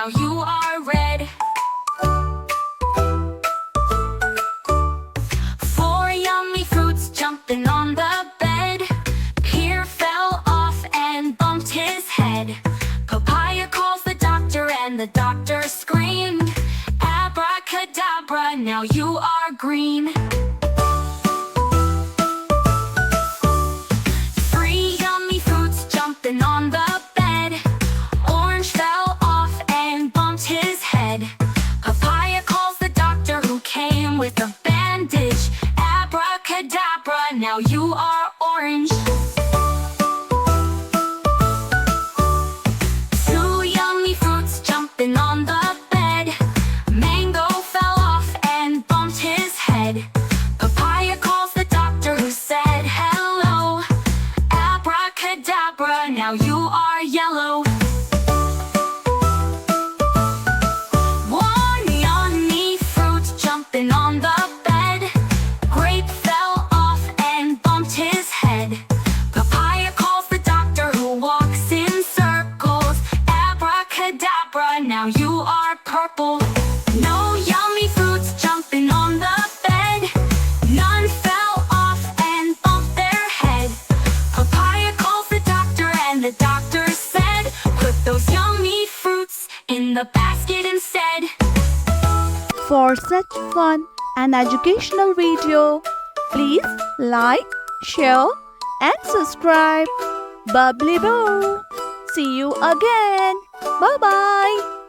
now you are red. 4 yummy fruits jumping on the bed. Pear fell off and bumped his head. Papaya calls the doctor and the doctor screamed, abracadabra, now you are green. 3 yummy fruits jumping on the bed. Orange fell off and bumped his head. Papaya calls the doctor who came with a bandage, abracadabra, now you are orange. 2 yummy fruits jumping on the bed. Mango fell off and bumped his head. Papaya calls the doctor who said hello, abracadabra, now you are yellow. 1 yummy fruit jumping on the bed. Grape fell off and bumped his head. Papaya calls the doctor who walks in circles, abracadabra, now you are purple. No yummy fruits jumping on the bed. None fell off and bumped their head. Papaya calls the doctor and the doctor said, put those yummy fruits in the basket instead. For such fun and educational video, please like, share and subscribe. Bubbly Boo. See you again. Bye-bye.